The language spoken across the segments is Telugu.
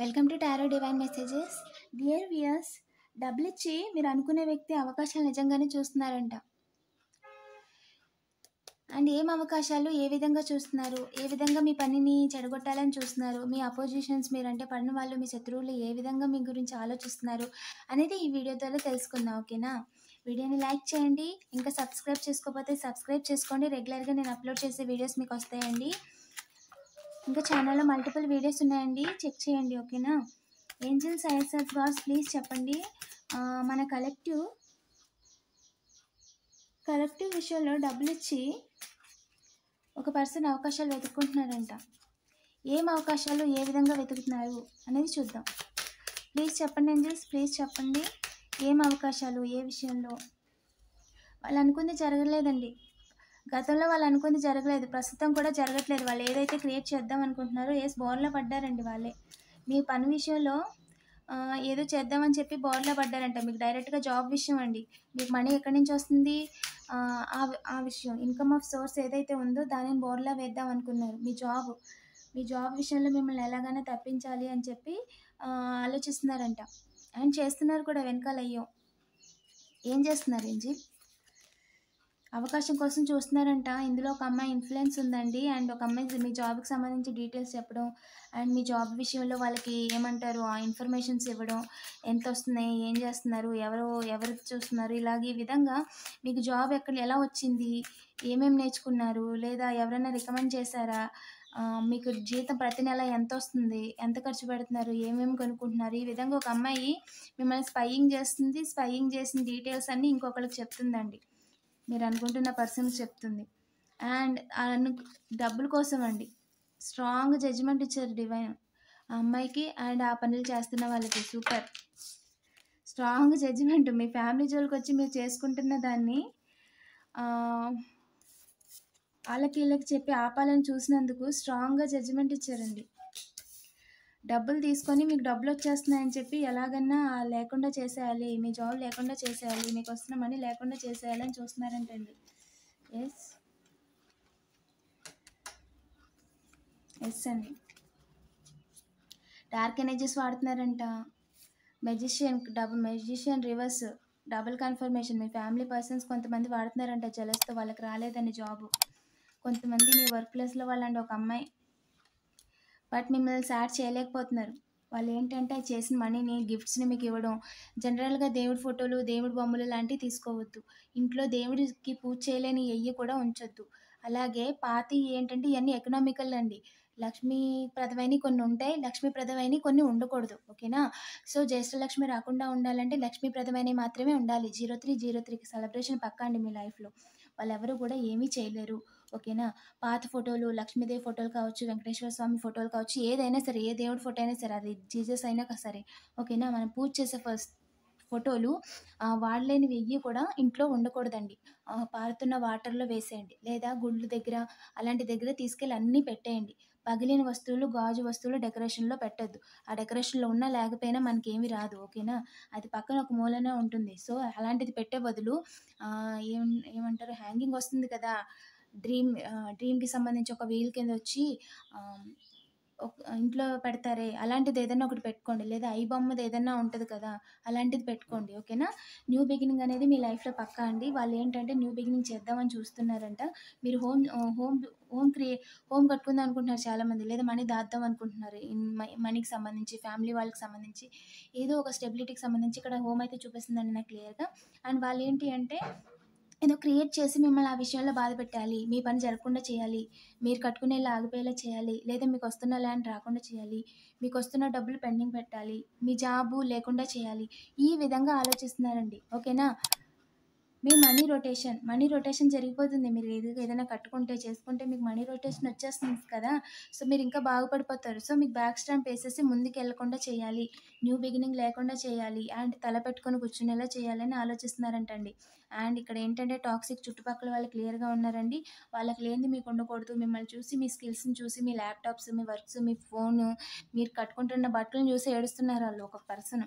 Welcome to tarot divine messages. Dear viewers, డబ్బులు ఇచ్చి మీరు అనుకునే వ్యక్తి అవకాశాలు నిజంగానే చూస్తున్నారంట. అండ్ ఏం అవకాశాలు, ఏ విధంగా చూస్తున్నారు, ఏ విధంగా మీ పనిని చెడగొట్టాలని చూస్తున్నారు, మీ అపోజిషన్స్, మీరంటే పడిన వాళ్ళు, మీ శత్రువులు ఏ విధంగా మీ గురించి ఆలోచిస్తున్నారు అనేది ఈ వీడియో ద్వారా తెలుసుకుందాం. ఓకేనా? వీడియోని లైక్ చేయండి. ఇంకా సబ్స్క్రైబ్ చేసుకోకపోతే సబ్స్క్రైబ్ చేసుకోండి. రెగ్యులర్గా నేను అప్లోడ్ చేసే వీడియోస్ మీకు వస్తాయండి. ఇంకా ఛానల్లో మల్టిపుల్ వీడియోస్ ఉన్నాయండి, చెక్ చేయండి. ఓకేనా? ఏంజల్స్, ఐఎస్ఎస్, గాడ్స్ ప్లీజ్ చెప్పండి. మన కలెక్టివ్ విషయంలో డబ్బులు ఇచ్చి ఒక పర్సన్ అవకాశాలు వెతుక్కుంటున్నారంట. ఏం అవకాశాలు, ఏ విధంగా వెతుకుతున్నారు అనేది చూద్దాం. ప్లీజ్ చెప్పండి ఏంజల్స్, ప్లీజ్ చెప్పండి. ఏం అవకాశాలు, ఏ విషయంలో? వాళ్ళు అనుకుంది జరగలేదండి. గతంలో వాళ్ళు అనుకుంది జరగలేదు, ప్రస్తుతం కూడా జరగట్లేదు. వాళ్ళు ఏదైతే క్రియేట్ చేద్దాం అనుకుంటున్నారో బోర్లో పడ్డారండి వాళ్ళే. మీ పని విషయంలో ఏదో చేద్దామని చెప్పి బోర్లో పడ్డారంట. మీకు డైరెక్ట్గా జాబ్ విషయం అండి. మీకు మనీ ఎక్కడి నుంచి వస్తుంది, ఆ విషయం, ఇన్కమ్ ఆఫ్ సోర్స్ ఏదైతే ఉందో దానిని బోర్లో వేద్దాం అనుకున్నారు. మీ జాబ్ విషయంలో మిమ్మల్ని ఎలాగైనా తప్పించాలి అని చెప్పి ఆలోచిస్తున్నారంట. అండ్ చేస్తున్నారు కూడా వెనకాల. అయ్యో, ఏం చేస్తున్నారు ఏంజిల్? అవకాశం కోసం చూస్తున్నారంట. ఇందులో ఒక అమ్మాయి ఇన్ఫ్లుయెన్స్ ఉందండి. అండ్ ఒక అమ్మాయి మీ జాబ్కి సంబంధించి డీటెయిల్స్ చెప్పడం, అండ్ మీ జాబ్ విషయంలో వాళ్ళకి ఏమంటారు ఆ ఇన్ఫర్మేషన్స్ ఇవ్వడం, ఎంత వస్తున్నాయి, ఏం చేస్తున్నారు, ఎవరు చూస్తున్నారు, ఇలాగ ఈ విధంగా మీకు జాబ్ ఎలా వచ్చింది, ఏమేమి నేర్చుకున్నారు, లేదా ఎవరైనా రికమెండ్ చేశారా, మీకు జీతం ప్రతి నెల ఎంత వస్తుంది, ఎంత ఖర్చు పెడుతున్నారు, ఏమేమి కొనుక్కుంటున్నారు, ఈ విధంగా ఒక అమ్మాయి మిమ్మల్ని స్పైయింగ్ చేస్తుంది. స్పైయింగ్ చేసిన డీటెయిల్స్ అన్నీ ఇంకొకరికి చెప్తుందండి. మీరు అనుకుంటున్న పర్సన్కి చెప్తుంది. అండ్ డబ్బుల కోసం అండి స్ట్రాంగ్ జడ్జిమెంట్ ఇచ్చారు డివైన్ ఆ అమ్మాయికి అండ్ ఆ పనులు చేస్తున్న వాళ్ళకి. Super strong judgement. మీ ఫ్యామిలీ జోలికి వచ్చి మీరు చేసుకుంటున్న దాన్ని వీళ్ళకి చెప్పి ఆపాలని చూసినందుకు స్ట్రాంగ్గా జడ్జిమెంట్ ఇచ్చారండి. డబ్బులు తీసుకొని మీకు డబ్బులు వచ్చేస్తున్నాయని చెప్పి ఎలాగన్నా లేకుండా చేసేయాలి, మీ జాబ్ లేకుండా చేసేయాలి, మీకు వస్తున్న మనీ లేకుండా చేసేయాలని చూస్తున్నారంటండి. ఎస్ అండి. డార్క్ ఎనర్జీస్ వాడుతున్నారంట. Magician reverse, double confirmation. మీ ఫ్యామిలీ పర్సన్స్ కొంతమంది వాడుతున్నారంట జలస్తో, వాళ్ళకి రాలేదని జాబు. కొంతమంది మీ వర్క్ ప్లేస్లో వాళ్ళండి ఒక అమ్మాయి, బట్ మిమ్మల్ని సాడ్ చేయలేకపోతున్నారు. వాళ్ళు ఏంటంటే చేసిన మనీని, గిఫ్ట్స్ని మీకు ఇవ్వడం. జనరల్గా దేవుడి ఫోటోలు, దేవుడి బొమ్మలు లాంటివి తీసుకోవద్దు. ఇంట్లో దేవుడికి పూజ చేయలేని ఎయ్యి కూడా ఉంచొద్దు. అలాగే పాతి ఏంటంటే ఇవన్నీ ఎకనామికల్ అండి. లక్ష్మీప్రదమైన కొన్ని ఉంటాయి, లక్ష్మీప్రదమైన కొన్ని ఉండకూడదు. ఓకేనా? సో జ్యేష్ఠలక్ష్మి రాకుండా ఉండాలంటే లక్ష్మీప్రదమైనవి మాత్రమే ఉండాలి. 0303కి సెలబ్రేషన్ పక్కా అండి మీ లైఫ్లో. వాళ్ళు ఎవరు కూడా ఏమీ చేయలేరు. ఓకేనా? పాత ఫోటోలు, లక్ష్మీదేవి ఫోటోలు కావచ్చు, వెంకటేశ్వర స్వామి ఫోటోలు కావచ్చు, ఏదైనా సరే, ఏ దేవుడి ఫోటో అయినా సరే, అది జీసస్ అయినా సరే. ఓకేనా? మనం పూజ చేసే ఫోటోలు వాడలేనివి వెయ్యి కూడా ఇంట్లో ఉండకూడదండి. పారుతున్న వాటర్లో వేసేయండి, లేదా గుళ్ళు దగ్గర అలాంటి దగ్గర తీసుకెళ్ళి అన్నీ పెట్టేయండి. పగిలిన వస్తువులు, గాజు వస్తువులు డెకరేషన్లో పెట్టద్దు. ఆ డెకరేషన్లో ఉన్నా లేకపోయినా మనకేమీ రాదు. ఓకేనా? అది పక్కన ఒక మూలనే ఉంటుంది. సో అలాంటిది పెట్టే బదులు ఏమంటారు, హ్యాంగింగ్ వస్తుంది కదా, డ్రీమ్కి సంబంధించి ఒక వీల్ కింద వచ్చి ఇంట్లో పెడతారే, అలాంటిది ఏదైనా ఒకటి పెట్టుకోండి. లేదా ఐ బొమ్మది ఏదైనా ఉంటుంది కదా, అలాంటిది పెట్టుకోండి. ఓకేనా? న్యూ బిగినింగ్ అనేది మీ లైఫ్లో పక్కా అండి. వాళ్ళు ఏంటంటే న్యూ బిగినింగ్ చేద్దామని చూస్తున్నారంట. మీరు హోమ్ కట్టుకుందాం అనుకుంటున్నారు చాలామంది, లేదా మనీ దాద్దాం అనుకుంటున్నారు. మనీకి సంబంధించి, ఫ్యామిలీ వాళ్ళకి సంబంధించి, ఏదో ఒక స్టెబిలిటీకి సంబంధించి ఇక్కడ హోమ్ అయితే చూపిస్తుందండి నాకు క్లియర్గా. అండ్ వాళ్ళు ఏంటి అంటే ఏదో క్రియేట్ చేసి మిమ్మల్ని ఆ విషయంలో బాధ పెట్టాలి, మీ పని జరగకుండా చేయాలి, మీరు కట్టుకునేలా ఆగిపోయేలా చేయాలి, లేదా మీకు వస్తున్న ల్యాండ్ రాకుండా చేయాలి, మీకు వస్తున్న డబ్బులు పెండింగ్ పెట్టాలి, మీ జాబు లేకుండా చేయాలి. ఈ విధంగా ఆలోచిస్తున్నారండి. ఓకేనా? మీ మనీ రొటేషన్ జరిగిపోతుంది. మీరు ఏదైనా కట్టుకుంటే, చేసుకుంటే మీకు మనీ రొటేషన్ వచ్చేస్తుంది కదా. సో మీరు ఇంకా బాగుపడిపోతారు. సో మీకు బ్యాక్ స్టాంప్ వేసేసి ముందుకు వెళ్లకుండా చేయాలి, న్యూ బిగినింగ్ లేకుండా చేయాలి, అండ్ తల పెట్టుకొని కూర్చునేలా చేయాలని ఆలోచిస్తున్నారంటండి. అండ్ ఇక్కడ ఏంటంటే టాక్సిక్ చుట్టుపక్కల వాళ్ళు క్లియర్గా ఉన్నారండి. వాళ్ళకి లేనిది మీకు ఉండకూడదు. మిమ్మల్ని చూసి, మీ స్కిల్స్ని చూసి, మీ ల్యాప్టాప్స్, మీ వర్క్స్, మీ ఫోను, మీరు కట్టుకుంటున్న బట్టలను చూసి ఏడుస్తున్నారు వాళ్ళు, ఒక పర్సన్.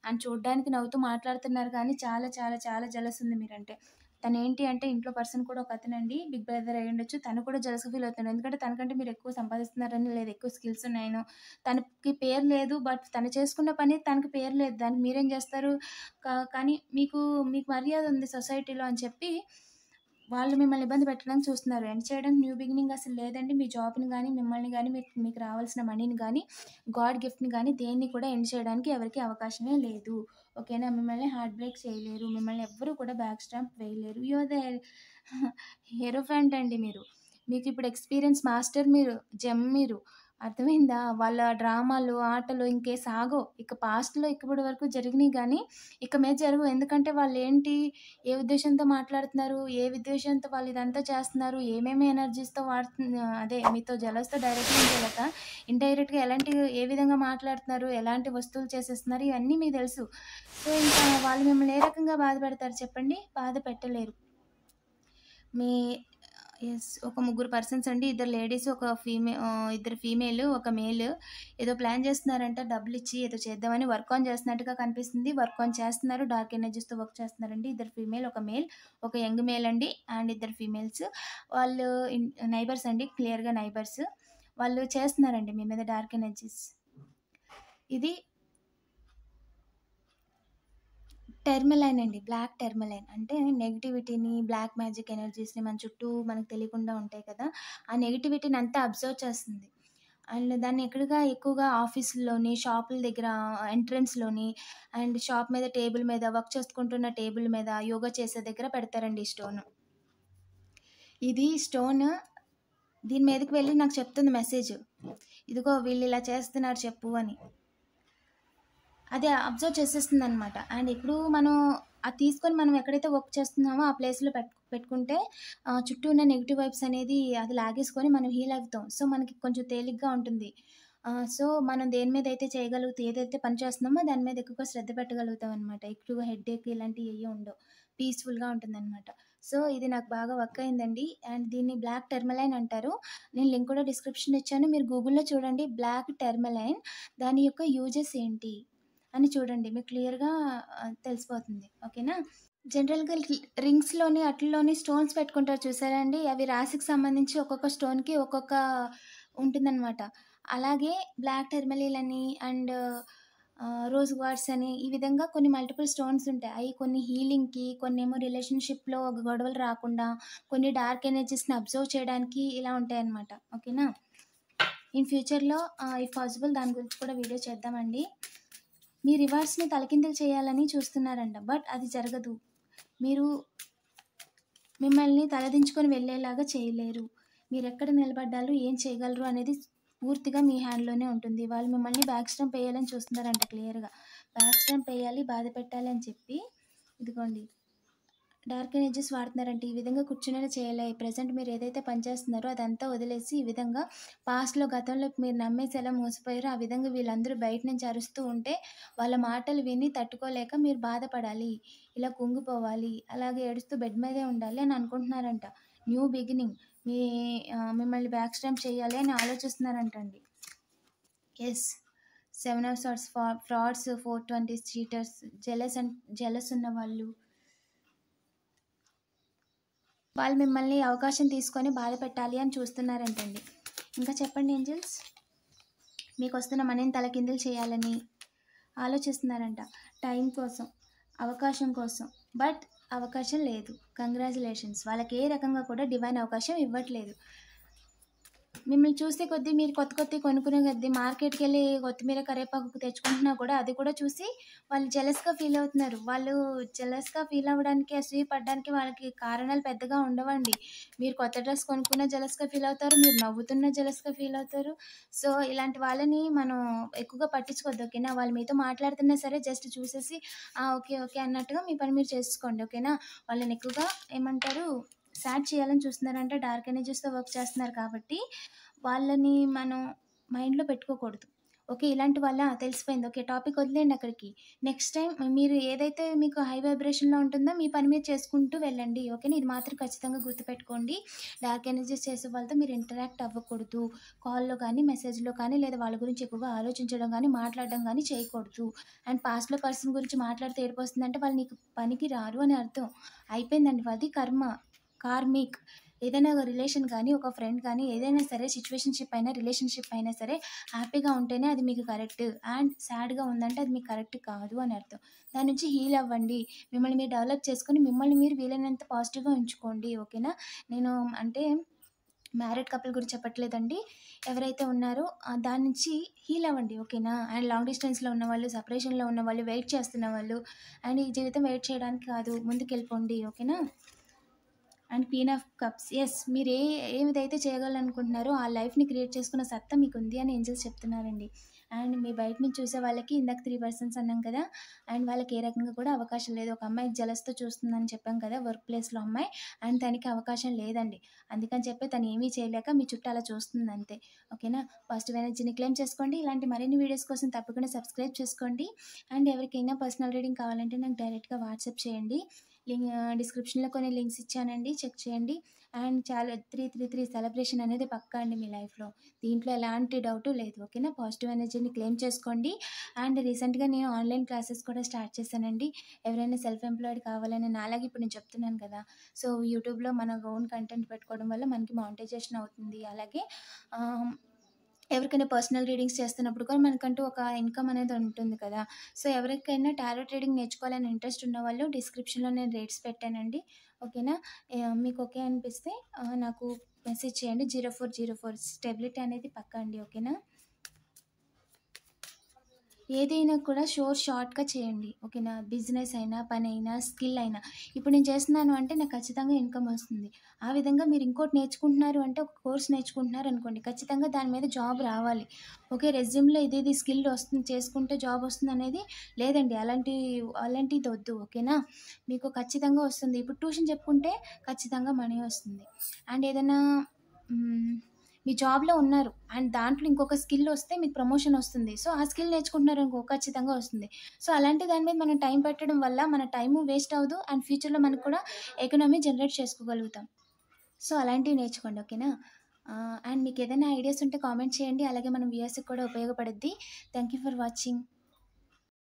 అండ్ చూడడానికి నవ్వుతూ మాట్లాడుతున్నారు, కానీ చాలా చాలా చాలా జలస్ ఉంది మీరంటే. తను ఏంటి అంటే ఇంట్లో పర్సన్ కూడా ఒక అతనండి. బిగ్ బ్రదర్ అయ్యుండొచ్చు. తను కూడా జెలస్‌గా ఫీల్ అవుతున్నాడు. ఎందుకంటే తనకంటే మీరు ఎక్కువ సంపాదిస్తున్నారని, లేదా ఎక్కువ స్కిల్స్ ఉన్నాయనో, తనకి పేరు లేదు. బట్ తను చేసుకున్న పని తనకి పేరు లేదు. దానికి మీరేం జేస్తారు? కానీ మీకు మర్యాద ఉంది సొసైటీలో అని చెప్పి వాళ్ళు మిమ్మల్ని ఇబ్బంది పెట్టడానికి చూస్తున్నారు. ఎండ్ చేయడానికి న్యూ బిగినింగ్ అసలు లేదండి. మీ జాబ్‌ని గాని, మిమ్మల్ని గాని, మీకు రావాల్సిన మనీని గాని, గాడ్ గిఫ్ట్‌ని గాని దేన్ని కూడా ఎండ్ చేయడానికి ఎవరికీ అవకాశమే లేదు. ఓకేనా? మిమ్మల్ని హార్ట్ బ్రేక్ చేయలేరు. మిమ్మల్ని ఎవ్వరు కూడా బ్యాక్ స్టాంప్ వేయలేరు. యూ ఆర్ ద హెరోఫాంట్ అండి మీరు. మీకిప్పుడు ఎక్స్‌పీరియన్స్ మాస్టర్ మీరు. జెమ్ మీరు. అర్థమైందా? వాళ్ళ డ్రామాలు, ఆటలు ఇంకే సాగవు. ఇక పాస్ట్‌లో ఇప్పటి వరకు జరిగినియి గానీ, ఇక మీద జరగవు. ఎందుకంటే వాళ్ళేంటి, ఏ ఉద్దేశ్యంతో మాట్లాడుతున్నారు, ఏ ఉద్దేశ్యంతో వాళ్ళు ఇదంతా చేస్తున్నారు, ఏమేమి ఎనర్జీస్‌తో అదే మీతో జెలస్‌తో డైరెక్ట్‌గా ఏం జేయలేక, ఇండైరెక్ట్‌గా ఏ విధంగా మాట్లాడుతున్నారు, ఎలాంటి వస్తువులు చేసేస్తున్నారు, ఇవన్నీ మీకు తెలుసు. సో, ఇంకా వాళ్ళు మిమ్మల్ని ఏ రకంగా బాధపెడతారు చెప్పండి? బాధ పెట్టలేరు. మీ ఒక ముగ్గురు పర్సన్స్ అండి. ఇద్దరు లేడీస్, ఇద్దరు ఫీమేల్, ఒక మేల్. ఏదో ప్లాన్ చేస్తున్నారంట డబ్బులిచ్చి ఏదో చేద్దామని వర్క్ ఆన్ చేస్తున్నట్టుగా కనిపిస్తుంది. వర్క్ ఆన్ చేస్తున్నారు. డార్క్ ఎనర్జీస్‌తో వర్క్ చేస్తున్నారండి. ఇద్దరు ఫీమేల్, ఒక మేల్, ఒక యంగ్ మేల్ అండి అండ్ ఇద్దరు ఫీమేల్స్. వాళ్ళు నైబర్స్ అండి. క్లియర్‌గా నైబర్స్. వాళ్ళు చేస్తున్నారండి మీ మీద డార్క్ ఎనర్జీస్. ఇది టెర్మలైన్ అండి. బ్లాక్ టెర్మలైన్. అంటే నెగటివిటీని, బ్లాక్ మ్యాజిక్ ఎనర్జీస్‌ని మన చుట్టూ మనకు తెలియకుండా ఉంటాయి కదా! ఆ నెగటివిటీని అంతా అబ్జర్వ్ చేస్తుంది. అండ్ దాన్ని ఎక్కువగా ఆఫీసుల్లోని, షాపుల దగ్గర ఎంట్రన్స్‌లోని అండ్ షాప్ మీద టేబుల్ మీద వర్క్ చేసుకుంటున్న టేబుల్ మీద, యోగా చేసే దగ్గర పెడతారండి ఈ స్టోను. ఇది స్టోను దీని మీదకి వెళ్లి నాకు చెప్తుంది మెసేజ్. ఇదిగో వీళ్ళు ఇలా చేస్తున్నారు చెప్పు అని. అది అబ్జర్వ్ చేసేస్తుందనమాట. అండ్ ఇప్పుడు మనం అది తీసుకొని మనం ఎక్కడైతే వర్క్ చేస్తున్నామో ఆ ప్లేస్‌లో పెట్టుకుంటే చుట్టూ ఉన్న నెగెటివ్ వైబ్స్ అనేది అది లాగేసుకొని మనం హీల్ అవుతాం. సో, మనకి కొంచెం తేలిగ్గా ఉంటుంది. సో, మనం దేని మీద అయితే ఏదైతే పని చేస్తున్నామో దాని మీద ఎక్కువగా శ్రద్ధ పెట్టగలుగుతాం అనమాట. ఎక్కువగా హెడ్‌ఏక్ ఇలాంటివి ఏయి ఉండవు. పీస్‌ఫుల్‌గా ఉంటుందనమాట. సో, ఇది నాకు బాగా వర్క్ అయిందండి. అండ్ దీన్ని బ్లాక్ టెర్మలైన్ అంటారు. నేను లింక్ కూడా డిస్క్రిప్షన్‌లో ఇచ్చాను. మీరు గూగుల్‌లో చూడండి బ్లాక్ టెర్మలైన్. దాని యొక్క యూజెస్ ఏంటి అని చూడండి. మీకు క్లియర్‌గా తెలిసిపోతుంది. ఓకేనా? జనరల్‌గా రింగ్స్‌లోని అట్లలోని స్టోన్స్ పెట్టుకుంటారు చూసారా అండి? అవి రాశికి సంబంధించి ఒక్కొక్క స్టోన్‌కి ఒక్కొక్క ఉంటుందనమాట. అలాగే బ్లాక్ టెర్మలిన్ అని అండ్ రోజ్ క్వార్ట్స్ అని ఈ విధంగా కొన్ని మల్టిపుల్ స్టోన్స్ ఉంటాయి. అయి కొన్ని హీలింగ్‌కి, కొన్నేమో రిలేషన్‌షిప్‌లో గొడవలు రాకుండా, కొన్ని డార్క్ ఎనర్జీస్‌ని అబ్జర్వ్ చేయడానికి ఇలా ఉంటాయన్నమాట. ఓకేనా? ఇన్ ఫ్యూచర్‌లో ఇఫ్ పాసిబుల్ దాని గురించి కూడా వీడియో చేద్దామండి. మీ రివార్డ్స్‌ని తలకిందులు చేయాలని చూస్తున్నారంట. బట్ అది జరగదు. మీరు మిమ్మల్ని తలదించుకొని వెళ్ళేలాగా చేయలేరు. మీరెక్కడ నిలబడ్డారు, ఏం చేయగలరు అనేది పూర్తిగా మీ హ్యాండ్‌లోనే ఉంటుంది. వాళ్ళు మిమ్మల్ని బ్యాక్ స్టాంప్ ఎయ్యాలని చూస్తున్నారంట క్లియర్‌గా. బ్యాక్ స్టాంప్ ఎయ్యాలి, బాధ పెట్టాలి అని చెప్పి ఇదిగోండి డార్క్ ఎనర్జీస్ వాడుతున్నారంటే ఈ విధంగా కూర్చునేలా చేయలే. ప్రెజెంట్ మీరు ఏదైతే పని చేస్తున్నారో అదంతా వదిలేసి ఈ విధంగా పాస్ట్‌లో గతంలో మీరు నమ్మేసి ఎలా మోసపోయారో ఆ విధంగా వీళ్ళందరూ బయట నుంచి అరుస్తూ ఉంటే వాళ్ళ మాటలు విని తట్టుకోలేక మీరు బాధపడాలి. ఇలా కుంగిపోవాలి. అలాగే ఏడుస్తూ బెడ్ మీదే ఉండాలి అని అనుకుంటున్నారంట. న్యూ బిగినింగ్ మిమ్మల్ని బ్యాక్ స్టాంప్ చేయాలి అని ఆలోచిస్తున్నారంటండి. Yes. 7 of swords frauds, 420 cheaters, jealous ఉన్నవాళ్ళు. వాళ్ళు మిమ్మల్ని అవకాశం తీసుకొని బాధ పెట్టాలి అని చూస్తున్నారంటండి. ఇంకా చెప్పండి ఏంజెల్స్. మీకొస్తున్న మనీని తలకిందులు చేయాలని ఆలోచిస్తున్నారంట. టైం కోసం, అవకాశం కోసం. బట్ అవకాశం లేదు. కంగ్రాచ్యులేషన్స్. వాళ్ళకి ఏ రకంగా కూడా డివైన్ అవకాశం ఇవ్వట్లేదు. మిమ్మల్ని చూసే కొద్దీ మీరు కొత్తవి కొనుక్కునే కొద్దీ మార్కెట్‌కెళ్ళి కొత్తిమీర, కరివేపాకు తెచ్చుకుంటున్నా కూడా అది కూడా చూసి వాళ్ళు జెలస్‌గా ఫీల్ అవుతున్నారు. వాళ్ళు జెలస్‌గా ఫీల్ అవ్వడానికి, అసూయ పడడానికి వాళ్ళకి కారణాలు పెద్దగా ఉండవండి. మీరు కొత్త డ్రెస్ కొనుక్కున్నా జెలస్‌గా ఫీల్ అవుతారు. మీరు నవ్వుతున్నా జెలస్‌గా ఫీల్ అవుతారు. సో, ఇలాంటి వాళ్ళని మనం ఎక్కువగా పట్టించుకోవద్దు. ఓకేనా? వాళ్ళు మీతో మాట్లాడుతున్నా సరే జస్ట్ చూసేసి ఓకే. ఓకే. అన్నట్టుగా మీ పని మీరు చేసుకోండి. ఓకేనా? వాళ్ళని ఎక్కువగా ఏమంటారు సాడ్ చేయాలని చూస్తున్నారంటే డార్క్ ఎనర్జీస్‌తో వర్క్ చేస్తున్నారు కాబట్టి, వాళ్ళని మనం మైండ్‌లో పెట్టుకోకూడదు. ఓకే. ఇలాంటి వాళ్ళా? తెలిసిపోయింది. ఓకే. టాపిక్ వదిలేయండి అక్కడికి. నెక్స్ట్ టైమ్ మీరు ఏదైతే మీకు హై వైబ్రేషన్‌లో ఉంటుందో మీ పని మీరు చేసుకుంటూ వెళ్ళండి. ఓకేనా? ఇది మాత్రం ఖచ్చితంగా గుర్తుపెట్టుకోండి. డార్క్ ఎనర్జీస్ చేసే వాళ్ళతో మీరు ఇంటరాక్ట్ అవ్వకూడదు. కాల్‌లో కానీ, మెసేజ్‌లో కానీ లేదా వాళ్ళ గురించి ఎక్కువగా ఆలోచించడం గానీ, మాట్లాడడం గానీ చేయకూడదు. అండ్ పాస్ట్‌లో పర్సన్ గురించి మాట్లాడితే ఏడుపొస్తుందంటే వాళ్ళు నీకు పనికి రారు అని అర్థం. అయిపోయిందండి. అది కర్మ. కార్మిక్. ఏదైనా ఒక రిలేషన్ గానీ, ఒక ఫ్రెండ్ గానీ, ఏదైనా సరే సిట్యుయేషన్‌షిప్ అయినా, రిలేషన్‌షిప్ అయినా సరే హ్యాపీగా ఉంటేనే అది మీకు కరెక్ట్. అండ్ సాడ్‌గా ఉందంటే అది మీకు కరెక్ట్ కాదు అని అర్థం. దాని నుంచి హీల్ అవ్వండి. మిమ్మల్ని మీరు డెవలప్ చేసుకొని, మిమ్మల్ని మీరు వీలైనంత పాజిటివ్‌గా ఉంచుకోండి. ఓకేనా? నేను అంటే మ్యారీడ్ కపుల్ గురించి చెప్పట్లేదండి. ఎవరైతే ఉన్నారో దాని నుంచి హీల్ అవ్వండి. ఓకేనా? అండ్ లాంగ్ డిస్టెన్స్‌లో ఉన్నవాళ్ళు, సెపరేషన్‌లో ఉన్నవాళ్ళు, వెయిట్ చేస్తున్న వాళ్ళు అండ్ ఈ జీవితం వెయిట్ చేయడానికి కాదు. ముందుకెళ్ళిపోండి. ఓకేనా? And queen of cups. Yes. మీరు ఏదైతే చేయగలరనుకుంటున్నారో ఆ లైఫ్‌ని క్రియేట్ చేసుకున్న సత్తా మీకుంది అని ఏంజెల్స్ చెప్తున్నారండి. అండ్ మీ బయట నుంచి చూసే వాళ్ళకి ఇందాక 3 పర్సన్స్ అన్నాం కదా! అండ్ వాళ్ళకి ఏ రకంగా కూడా అవకాశం లేదు. ఒక అమ్మాయి జెలస్‌తో చూస్తుందని చెప్పాం కదా! వర్క్ ప్లేస్‌లో అమ్మాయి. అండ్ తనకి అవకాశం లేదండి. అందుకని చెప్పి తను ఏమీ చేయలేక మీ చుట్టూ అలా చూస్తుందంతే. ఓకేనా? పాజిటివ్ ఎనర్జీని క్లెయిమ్ చేసుకోండి. ఇలాంటి మరిన్ని వీడియోస్ కోసం తప్పకుండా సబ్స్క్రైబ్ చేసుకోండి. అండ్ ఎవరికైనా పర్సనల్ రీడింగ్ కావాలంటే నాకు డైరెక్ట్‌గా వాట్సాప్ చేయండి. డిస్క్రిప్షన్‌లో కొన్ని లింక్స్ ఇచ్చానండి. చెక్ చేయండి. అండ్ చాలా 333 సెలబ్రేషన్ అనేది పక్కా అండి మీ లైఫ్‌లో. దీంట్లో ఎలాంటి డౌటు లేదు. ఓకేనా? పాజిటివ్ ఎనర్జీని క్లెయిమ్ చేసుకోండి. అండ్ రీసెంట్‌గా నేను ఆన్‌లైన్ క్లాసెస్ కూడా స్టార్ట్ చేశానండి. ఎవరైనా సెల్ఫ్ ఎంప్లాయిడ్ కావాలని నాలాగా ఇప్పుడు నేను చెప్తున్నాను కదా! సో, యూట్యూబ్‌లో మన ఓన్ కంటెంట్ పెట్టుకోవడం వల్ల మనకి మానిటైజేషన్ అవుతుంది. అలాగే ఆహ్, ఎవరికైనా పర్సనల్ రీడింగ్స్ చేస్తున్నప్పుడు కూడా మనకంటూ ఒక ఇన్‌కమ్ అనేది ఉంటుంది కదా! సో, ఎవరికైనా టారో రీడింగ్ నేర్చుకోవాలని ఇంట్రెస్ట్ ఉన్నవాళ్ళు డిస్క్రిప్షన్‌లో నేను రేట్స్ పెట్టానండి. ఓకేనా? మీకు ఓకే అనిపిస్తే నాకు మెసేజ్ చేయండి. 0404 స్టెబిలిటీ అనేది పక్కా అండి. ఓకేనా? ఏదైనా కూడా షార్ట్‌గా చేయండి. ఓకేనా? బిజినెస్ అయినా, పనైనా, స్కిల్ అయినా. ఇప్పుడు నేను చేస్తున్నాను అంటే నాకు ఖచ్చితంగా ఇన్‌కమ్ వస్తుంది. ఆ విధంగా మీరు ఇంకోటి నేర్చుకుంటున్నారు అంటే ఒక కోర్స్ నేర్చుకుంటున్నారనుకోండి, ఖచ్చితంగా దాని మీద జాబ్ రావాలి. ఓకే. రెజ్యూమ్‌లో ఇది స్కిల్ వస్తుంది చేసుకుంటే జాబ్ వస్తుందనేది లేదండి. అలాంటిదొద్దు. ఓకేనా? మీకు ఖచ్చితంగా వస్తుంది. ఇప్పుడు ట్యూషన్ చెప్పుకుంటే ఖచ్చితంగా మనీ వస్తుంది. అండ్ ఏదైనా హ్మ్. మీ జాబ్‌లో ఉన్నారు. అండ్ దాంట్లో ఇంకొక స్కిల్లొస్తే మీకు ప్రమోషనొస్తుంది. సో, ఆ స్కిల్ నేర్చుకుంటున్నారనుకో ఖచ్చితంగా వస్తుంది. సో, అలాంటి దాని మీద మనం టైం పెట్టడం వల్ల మన టైము వేస్ట్ అవ్వదు. అండ్ ఫ్యూచర్‌లో మనకు కూడా ఎకనామీ జనరేట్ చేసుకోగలుగుతాం. సో, అలాంటివి నేర్చుకోండి. ఓకేనా? అండ్ మీకేదైనా ఐడియాస్ ఉంటే కామెంట్ చేయండి. అలాగే మన వ్యూయర్స్‌కి కూడా ఉపయోగపడుద్ది. Thank you for watching.